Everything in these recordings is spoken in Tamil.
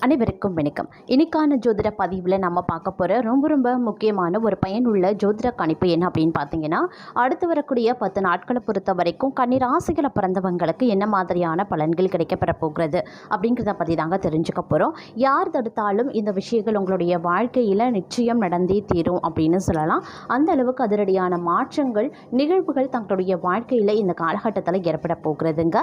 அனைவருக்கும் வணக்கம். இன்னைக்கான ஜோதிட பதிவில் நம்ம பார்க்க போகிற ரொம்ப முக்கியமான ஒரு பயனுள்ள ஜோதிட கணிப்பு என்ன அப்படின்னு பார்த்தீங்கன்னா, அடுத்து வரக்கூடிய 10 நாட்களை பொறுத்த வரைக்கும் கன்னிராசிகளை பிறந்தவங்களுக்கு என்ன மாதிரியான பலன்கள் கிடைக்கப்பெற போகிறது அப்படிங்கிறத பற்றி தாங்க தெரிஞ்சுக்க போகிறோம். யார் தடுத்தாலும் இந்த விஷயங்கள் உங்களுடைய வாழ்க்கையில் நிச்சயம் நடந்தே தீரும் அப்படின்னு சொல்லலாம். அந்த அளவுக்கு அதிரடியான மாற்றங்கள் நிகழ்வுகள் தங்களுடைய வாழ்க்கையில் இந்த காலகட்டத்தில் ஏற்பட போகிறதுங்க.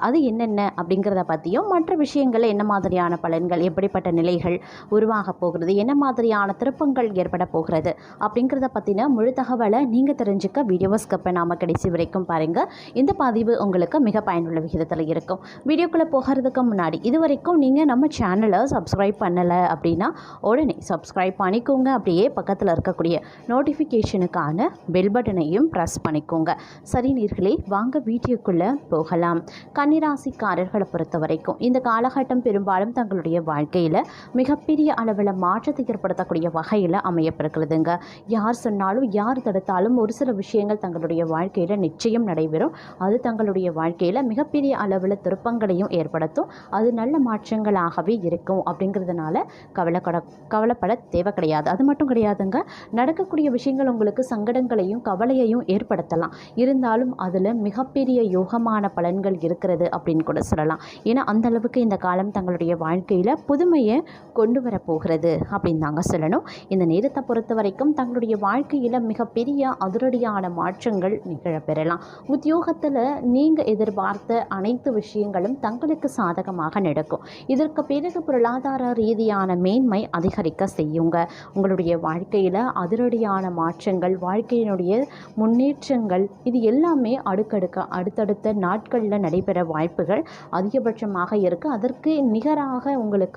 அது என்னென்ன அப்படிங்கிறத பற்றியும் மற்ற விஷயங்கள் என்ன மாதிரியான பலன்கள் எப்படிப்பட்ட நிலைகள் உருவாக போகிறது, என்ன மாதிரியான திருப்பங்கள் ஏற்பட போகிறது அப்படிங்கிறத பற்றின முழு தகவலை நீங்கள் தெரிஞ்சுக்க வீடியோவை ஸ்கிப் பண்ணாமல் கடைசி வரைக்கும் பாருங்கள். இந்த பதிவு உங்களுக்கு மிக பயனுள்ள விகிதத்தில் இருக்கும். வீடியோக்குள்ளே போகிறதுக்கு முன்னாடி இது வரைக்கும் நீங்கள் நம்ம சேனலை சப்ஸ்கிரைப் பண்ணலை அப்படின்னா உடனே சப்ஸ்கிரைப் பண்ணிக்கோங்க. அப்படியே பக்கத்தில் இருக்கக்கூடிய நோட்டிஃபிகேஷனுக்கான பெல் பட்டனையும் ப்ரெஸ் பண்ணிக்கோங்க. சரி நேயர்களே, வாங்க வீடியோக்குள்ளே போகலாம். கன்னிராசிக்காரர்களை பொறுத்த வரைக்கும் இந்த காலகட்டம் பெரும்பாலும் தங்களுடைய வாழ்க்கையில் மிகப்பெரிய அளவில் மாற்றத்தை ஏற்படுத்தக்கூடிய வகையில் அமையப்பெறுகிறதுங்க. யார் சொன்னாலும் யார் தடுத்தாலும் ஒரு சில விஷயங்கள் தங்களுடைய வாழ்க்கையில் நிச்சயம் நடைபெறும். அது தங்களுடைய வாழ்க்கையில் மிகப்பெரிய அளவில் திருப்பங்களையும் ஏற்படுத்தும். அது நல்ல மாற்றங்களாகவே இருக்கும். அப்படிங்கிறதுனால கவலைப்பட தேவை கிடையாது. அது மட்டும் கிடையாதுங்க, நடக்கக்கூடிய விஷயங்கள் உங்களுக்கு சங்கடங்களையும் கவலையையும் ஏற்படுத்தலாம். இருந்தாலும் அதில் மிகப்பெரிய யோகமான பலன்கள் இருக்கிறது அப்படின்னு கூட சொல்லலாம். ஏன்னா அந்த அளவுக்கு இந்த காலம் தங்களுடைய வாழ்க்கையில் புதுமையை கொண்டு வரப்போகிறது அப்படின்னு தாங்க சொல்லணும். இந்த நேரத்தை பொறுத்த வரைக்கும் தங்களுடைய வாழ்க்கையில் மிகப்பெரிய அதிரடியான மாற்றங்கள் நிகழப்பெறலாம். உத்தியோகத்தில் நீங்கள் எதிர்பார்த்த அனைத்து விஷயங்களும் தங்களுக்கு சாதகமாக நடக்கும். இதற்கு பிறகு பொருளாதார ரீதியான மேன்மை அதிகரிக்க செய்யுங்க. உங்களுடைய வாழ்க்கையில் அதிரடியான மாற்றங்கள், வாழ்க்கையினுடைய முன்னேற்றங்கள், இது எல்லாமே அடுத்தடுத்த நாட்களில் நடைபெற வாய்ப்புகள் அதிகபட்சமாக இருக்குது. அதற்கு நிகராக உங்களுக்கு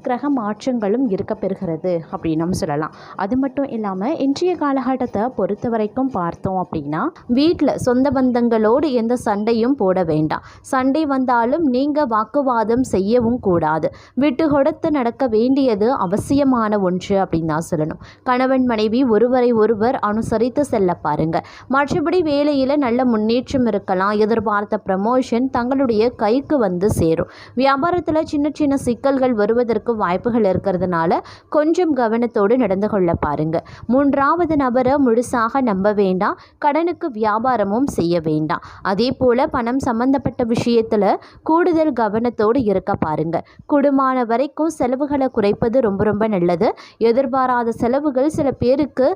கிரக மாற்றங்களும் இருக்க பெறுகிறது அப்படின்னு நம்ம சொல்லலாம். அது மட்டும் இல்லாமல் இன்றைய காலகட்டத்தை பொறுத்த வரைக்கும் பார்த்தோம் அப்படின்னா, வீட்டில் சொந்த பந்தங்களோடு எந்த சண்டையும் போட வேண்டாம். சண்டை வந்தாலும் நீங்கள் வாக்குவாதம் செய்யவும் கூடாது. விட்டு கொடுத்து நடக்க வேண்டியது அவசியமான ஒன்று அப்படின்னு தான் சொல்லணும். கணவன் மனைவி ஒருவரை ஒருவர் அனுசரித்து செல்ல பாருங்க. மற்றபடி வேலையில் நல்ல முன்னேற்றம் இருக்கலாம். எதிர்பார்த்த ப்ரமோஷன் தங்களுடைய கைக்கு வந்து சேரும். வியாபாரத்தில் சின்ன சின்ன சிக்கல்கள் வருவதற்கு வாய்ப்புகள் இருக்கிறதுனால கொஞ்சம் கவனத்தோடு நடந்து கொள்ள பாருங்க. 3வது நபரை முழுசாக நம்ப வேண்டாம். கடனுக்கு வியாபாரமும் செய்ய வேண்டாம். அதே போல பணம் சம்பந்தப்பட்ட விஷயத்தில் கூடுதல் கவனத்தோடு இருக்க பாருங்க. குடும்பமான வரைக்கும் செலவுகளை குறைப்பது ரொம்ப நல்லது. எதிர்பாராத செலவுகள் சில பேருக்கு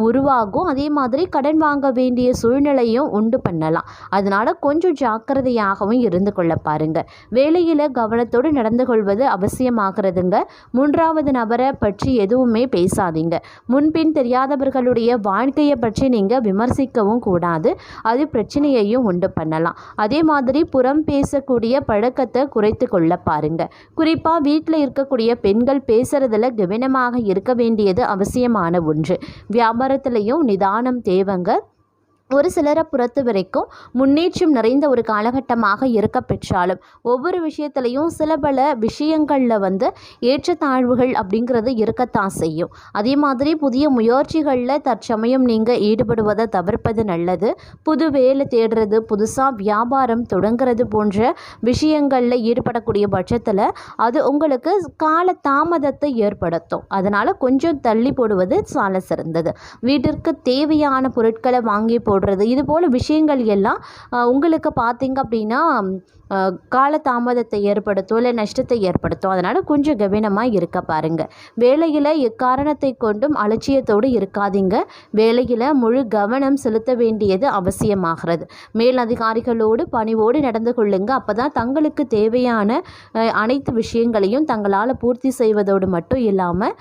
உருவாகும். அதே மாதிரி கடன் வாங்க வேண்டிய சூழ்நிலையும் உண்டு பண்ணலாம். அதனால கொஞ்சம் ஜாக்கிரதையாகவும் இருந்து கொள்ள பாருங்க. வேலையில் கவனத்தோடு நடந்து கொள்வது அவசியமாகிறதுங்க. 3வது நபரை பற்றி எதுவுமே பேசாதீங்க. முன்பின் தெரியாதவர்களுடைய வாழ்க்கையை பற்றி நீங்கள் விமர்சிக்கவும் கூடாது. அது பிரச்சனையையும் உண்டு பண்ணலாம். அதே மாதிரி புறம் பேசக்கூடிய பழக்கத்தை குறைத்து கொள்ள பாருங்க. குறிப்பாக வீட்டில் இருக்கக்கூடிய பெண்கள் பேசுறதுல கவனமாக இருக்க வேண்டியது அவசியமான ஒன்று. வியாபாரத்திலையும் நிதானம் தேவைங்க. ஒரு சிலரை பொறுத்த வரைக்கும் முன்னேற்றம் நிறைந்த ஒரு காலகட்டமாக இருக்க பெற்றாலும் ஒவ்வொரு விஷயத்துலையும் சில பல விஷயங்களில் ஏற்றத்தாழ்வுகள் அப்படிங்கிறது இருக்கத்தான் செய்யும். அதே மாதிரி புதிய முயற்சிகளில் தற்சமயம் நீங்கள் ஈடுபடுவதை தவிர்ப்பது நல்லது. புது வேலை தேடுறது, புதுசாக வியாபாரம் தொடங்குறது போன்ற விஷயங்களில் ஈடுபடக்கூடிய பட்சத்தில் அது உங்களுக்கு கால தாமதத்தை ஏற்படுத்தும். அதனால் கொஞ்சம் தள்ளி போடுவது சால சிறந்தது. வீட்டிற்கு தேவையான பொருட்களை வாங்கி போடுறது, இது போல விஷயங்கள் எல்லாம் உங்களுக்கு பார்த்தீங்க அப்படின்னா காலதாமதத்தை ஏற்படுத்தும், இல்லை நஷ்டத்தை ஏற்படுத்தும். அதனால் கொஞ்சம் கவனமாக இருக்க பாருங்கள். வேலையில் எக்காரணத்தை கொண்டும் அலட்சியத்தோடு இருக்காதீங்க. வேலையில் முழு கவனம் செலுத்த வேண்டியது அவசியமாகிறது. மேலதிகாரிகளோடு பணிவோடு நடந்து கொள்ளுங்க. அப்போ தான் தங்களுக்கு தேவையான அனைத்து விஷயங்களையும் தங்களால் பூர்த்தி செய்வதோடு மட்டும் இல்லாமல்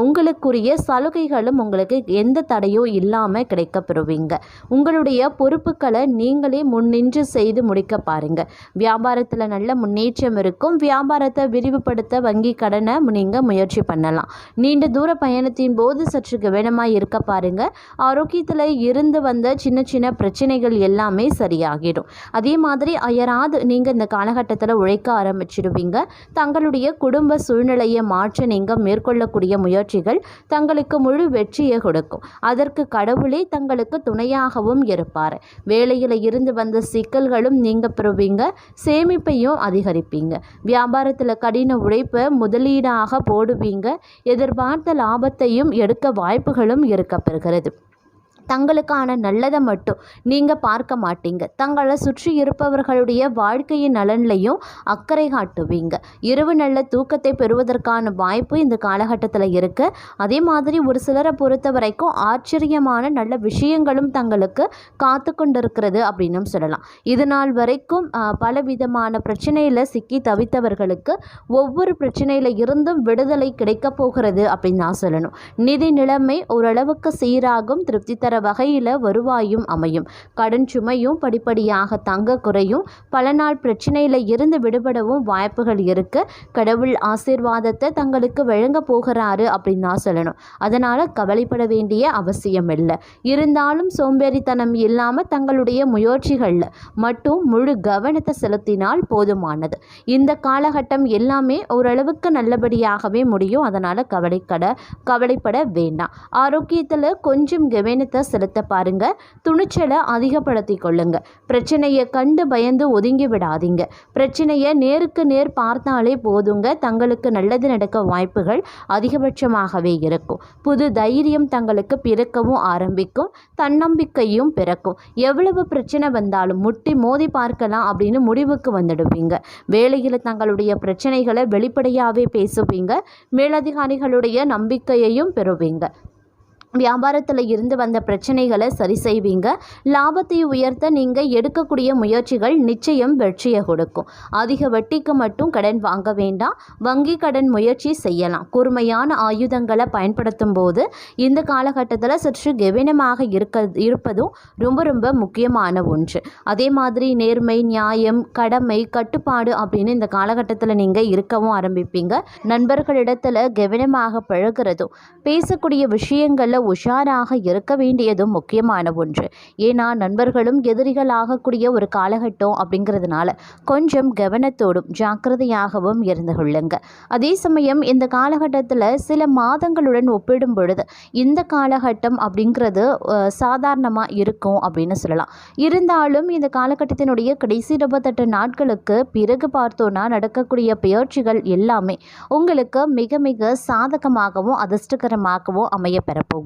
உங்களுக்குரிய சலுகைகளும் உங்களுக்கு எந்த தடையும் இல்லாமல் கிடைக்கப்பெறுவீங்க. உங்களுடைய பொறுப்புகளை நீங்களே முன்னின்று செய்து முடிக்க பாருங்கள். வியாபாரத்தில் நல்ல முன்னேற்றம் இருக்கும். வியாபாரத்தை விரிவுபடுத்த வங்கி கடனை நீங்கள் முயற்சி பண்ணலாம். நீண்ட தூர பயணத்தின் போது சற்று கவனமாக இருக்க பாருங்க. ஆரோக்கியத்தில் இருந்து வந்த சின்ன சின்ன பிரச்சனைகள் எல்லாமே சரியாகிடும். அதே மாதிரி அயராது நீங்கள் இந்த காலகட்டத்தில் உழைக்க ஆரம்பிச்சிடுவீங்க. தங்களுடைய குடும்ப சூழ்நிலையை மாற்ற நீங்கள் மேற்கொள்ளக்கூடிய முயற்சிகள் தங்களுக்கு முழு வெற்றியை கொடுக்கும். அதற்கு கடவுளே தங்களுக்கு துணையாகவும் இருப்பார். வேலையில் இருந்து வந்த சிக்கல்களும் நீங்க பெறுவீங்க. சேமிப்பையும் அதிகரிப்பீங்க. வியாபாரத்தில் கடின உழைப்பை முதலீடாக போடுவீங்க. எதிர்பார்த்த லாபத்தையும் எடுக்க வாய்ப்புகளும் இருக்கப்பெறுகிறது. தங்களுக்கான நல்லதை மட்டும் நீங்கள் பார்க்க மாட்டீங்க. தங்களை சுற்றி இருப்பவர்களுடைய வாழ்க்கையின் நலன்லையும் அக்கறை காட்டுவீங்க. இரவு நல்ல தூக்கத்தை பெறுவதற்கான வாய்ப்பு இந்த காலகட்டத்தில் இருக்குது. அதே மாதிரி ஒரு சிலரை பொறுத்த வரைக்கும் ஆச்சரியமான நல்ல விஷயங்களும் தங்களுக்கு காத்து கொண்டிருக்கிறது அப்படின்னும் சொல்லலாம். இது நாள் வரைக்கும் பலவிதமான பிரச்சனையில் சிக்கி தவித்தவர்களுக்கு ஒவ்வொரு பிரச்சனையில் இருந்தும் விடுதலை கிடைக்கப் போகிறது அப்படின்னு நான் சொல்லணும். நிதி நிலைமை ஓரளவுக்கு சீராகும். திருப்தி தர வகையில் வருவாயும் அமையும். கடன் சுமையும் படிப்படியாக தங்க குறையும். பல நாள் பிரச்சனையில் இருந்து விடுபடவும் வாய்ப்புகள் இருக்கு. கடவுள் ஆசீர்வாதத்தை தங்களுக்கு வழங்க போகிறாரு அப்படின்னு நான் சொல்லணும். அதனால் கவலைப்பட வேண்டிய அவசியம் இல்லை. இருந்தாலும் சோம்பேறித்தனம் இல்லாமல் தங்களுடைய முயற்சிகளில் மட்டும் முழு கவனத்தை செலுத்தினால் போதுமானது. இந்த காலகட்டம் எல்லாமே ஓரளவுக்கு நல்லபடியாகவே முடியும். அதனால் கவலைப்பட வேண்டாம். ஆரோக்கியத்தில் கொஞ்சம் கவனத்தை செலுத்த பாருங்க. துணிச்சலை அதிகப்படுத்தி கொள்ளுங்க. பிரச்சனையை கண்டு பயந்து ஒதுங்கி விடாதீங்க. பிரச்சனையை நேருக்கு நேர் பார்த்தாலே போதுங்க. தங்களுக்கு நல்லது நடக்க வாய்ப்புகள் அதிகபட்சமாகவே இருக்கும். புது தைரியம் தங்களுக்கு பிறக்கவும் ஆரம்பிக்கும். தன்னம்பிக்கையும் பிறக்கும். எவ்வளவு பிரச்சனை வந்தாலும் முட்டி மோதி பார்க்கலாம் அப்படின்னு முடிவுக்கு வந்துடுவீங்க. வேலையில் தங்களுடைய பிரச்சனைகளை வெளிப்படையாகவே பேசுவீங்க. மேலதிகாரிகளுடைய நம்பிக்கையையும் பெறுவீங்க. வியாபாரத்தில் இருந்து வந்த பிரச்சனைகளை சரி செய்வீங்க. லாபத்தை உயர்த்த நீங்கள் எடுக்கக்கூடிய முயற்சிகள் நிச்சயம் வெற்றியை கொடுக்கும். அதிக வட்டிக்கு மட்டும் கடன் வாங்க வேண்டாம். வங்கி கடன் முயற்சி செய்யலாம். கூர்மையான ஆயுதங்களை பயன்படுத்தும் போது இந்த காலகட்டத்தில் சற்று கவனமாக இருப்பதும் ரொம்ப ரொம்ப முக்கியமான ஒன்று. அதே மாதிரி நேர்மை, நியாயம், கடமை, கட்டுப்பாடு அப்படின்னு இந்த காலகட்டத்தில் நீங்கள் இருக்கவும் ஆரம்பிப்பீங்க. நண்பர்களிடத்தில் கவனமாக பழகிறதும் பேசக்கூடிய விஷயங்களில் உஷாராக இருக்க வேண்டியதும் முக்கியமான ஒன்று. ஏன்னா நண்பர்களும் எதிரிகள் ஆகக்கூடிய ஒரு காலகட்டம் அப்படிங்கிறதுனால கொஞ்சம் கவனத்தோடும் ஜாக்கிரதையாகவும் இருந்து கொள்ளுங்க. அதே சமயம் இந்த காலகட்டத்தில் சில மாதங்களுடன் ஒப்பிடும் பொழுது இந்த காலகட்டம் அப்படிங்கிறது சாதாரணமாக இருக்கும் அப்படின்னு சொல்லலாம். இருந்தாலும் இந்த காலகட்டத்தினுடைய கடைசி 28 நாட்களுக்கு பிறகு பார்த்தோன்னா நடக்கக்கூடிய பயிற்சிகள் எல்லாமே உங்களுக்கு மிக மிக சாதகமாகவும் அதிர்ஷ்டகரமாகவும் அமைய பெறப்போகிறது.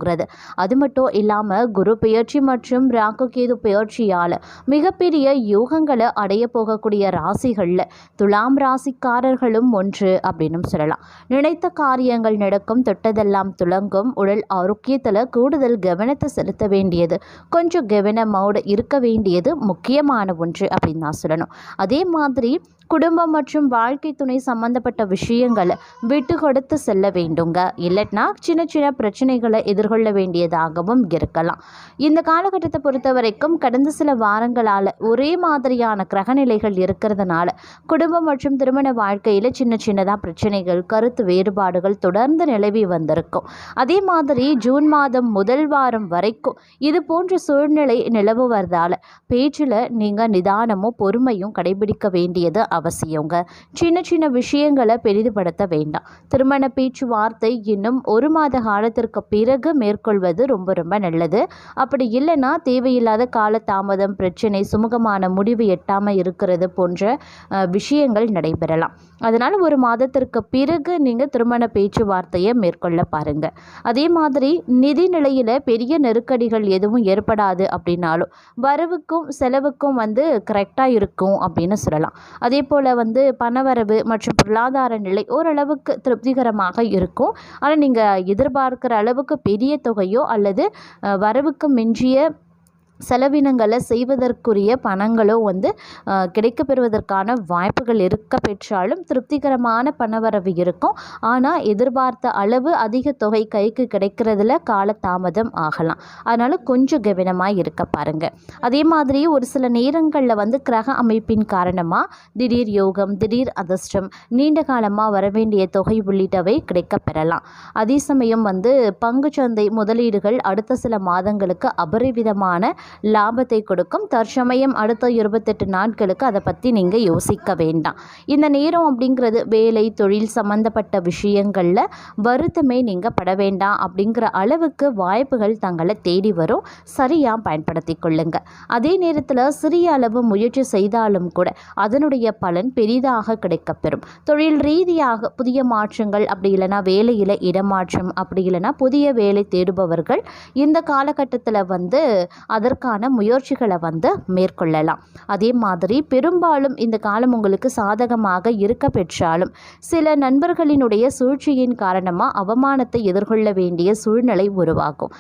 அது மட்டும் இல்லாமல் குரு பெயர்ச்சி மற்றும் ராகு கேது பெயர்ச்சியால் மிகப்பெரிய யோகங்களை அடைய போகக்கூடிய ராசிகளில் துலாம் ராசிக்காரர்களும் ஒன்று அப்படின்னு சொல்லலாம். நினைத்த காரியங்கள் நடக்கும். தொட்டதெல்லாம் துலங்கும். உடல் ஆரோக்கியத்தில் கூடுதல் கவனத்தை செலுத்த வேண்டியது, கொஞ்சம் கவனமோடு இருக்க வேண்டியது முக்கியமான ஒன்று அப்படின்னு நான் சொல்லணும். அதே மாதிரி குடும்பம் மற்றும் வாழ்க்கை துணை சம்பந்தப்பட்ட விஷயங்களை விட்டு கொடுத்து செல்ல வேண்டுங்க. இல்லைன்னா சின்ன சின்ன பிரச்சனைகளை எதிர்கொள்ள வேண்டியதாகவும் இருக்கலாம். இந்த காலகட்டத்தை பொறுத்த வரைக்கும் கடந்த சில வாரங்களால் ஒரே மாதிரியான கிரகநிலைகள் இருக்கிறதுனால குடும்பம் மற்றும் திருமண வாழ்க்கையில் சின்ன சின்னதாக பிரச்சனைகள், கருத்து வேறுபாடுகள் தொடர்ந்து நிலவி வந்திருக்கும். அதே மாதிரி ஜூன் மாதம் முதல் வாரம் வரைக்கும் இது போன்ற சூழ்நிலை நிலவுவதால் பேச்சில் நீங்கள் நிதானமும் பொறுமையும் கடைபிடிக்க வேண்டியது அவசியங்க. சின்ன சின்ன விஷயங்களை பெரிதுபடுத்த வேண்டாம். திருமண பேச்சுவார்த்தை இன்னும் 1 மாத காலத்திற்கு பிறகு மேற்கொள்வது ரொம்ப ரொம்ப நல்லது. அப்படி இல்லைன்னா தேவையில்லாத காலதாமதம், பிரச்சனை, சுமூகமான முடிவு எட்டாமல் இருக்கிறது போன்ற விஷயங்கள் நடைபெறலாம். அதனால் 1 மாதத்திற்கு பிறகு நீங்கள் திருமண பேச்சுவார்த்தையை மேற்கொள்ள பாருங்கள். அதே மாதிரி நிதி நிலையில் பெரிய நெருக்கடிகள் எதுவும் ஏற்படாது அப்படின்னாலும் வரவுக்கும் செலவுக்கும் கரெக்டாக இருக்கும் அப்படின்னு சொல்லலாம். அதே போல் பணவரவு மற்றும் பொருளாதார நிலை ஓரளவுக்கு திருப்திகரமாக இருக்கும். ஆனால் நீங்கள் எதிர்பார்க்கிற அளவுக்கு பெரிய தொகையோ அல்லது வரவுக்கு மிஞ்சிய செலவினங்களை செய்வதற்குரிய பணங்களோ கிடைக்க பெறுவதற்கான வாய்ப்புகள் இருக்க பெற்றாலும் திருப்திகரமான பணவரவு இருக்கும். ஆனால் எதிர்பார்த்த அளவு அதிக தொகை கைக்கு கிடைக்கிறதுல காலதாமதம் ஆகலாம். அதனால் கொஞ்சம் கவனமாக இருக்க பாருங்கள். அதே மாதிரி ஒரு சில நேரங்களில் கிரக அமைப்பின் காரணமாக திடீர் யோகம், திடீர் அதிர்ஷ்டம், நீண்ட காலமாக வரவேண்டிய தொகை உள்ளிட்டவை கிடைக்க பெறலாம். அதே சமயம் பங்குச்சந்தை முதலீடுகள் அடுத்த சில மாதங்களுக்கு அபரிவிதமான லாபத்தை கொடுக்கும். தற்சமயம் அடுத்த 28 நாட்களுக்கு அதை பற்றி நீங்கள் யோசிக்க வேண்டாம். இந்த நேரம் அப்படிங்கிறது வேலை தொழில் சம்பந்தப்பட்ட விஷயங்களில் வருத்தமே நீங்கள் பட வேண்டாம் அப்படிங்கிற அளவுக்கு வாய்ப்புகள் தங்களை தேடி வரும். சரியாக பயன்படுத்தி கொள்ளுங்க. அதே நேரத்தில் சிறிய அளவு முயற்சி செய்தாலும் கூட அதனுடைய பலன் பெரிதாக கிடைக்கப்பெறும். தொழில் ரீதியாக புதிய மாற்றங்கள், அப்படி இல்லைனா வேலையில் இடமாற்றம், அப்படி இல்லைனா புதிய வேலை தேடுபவர்கள் இந்த காலகட்டத்தில் அதற்கான முயற்சிகளை மேற்கொள்ளலாம். அதே மாதிரி பெரும்பாலும் இந்த காலம் உங்களுக்கு சாதகமாக இருக்க பெற்றாலும் சில நண்பர்களினுடைய சூழ்ச்சியின் காரணமாக அவமானத்தை எதிர்கொள்ள வேண்டிய சூழ்நிலை உருவாகும்.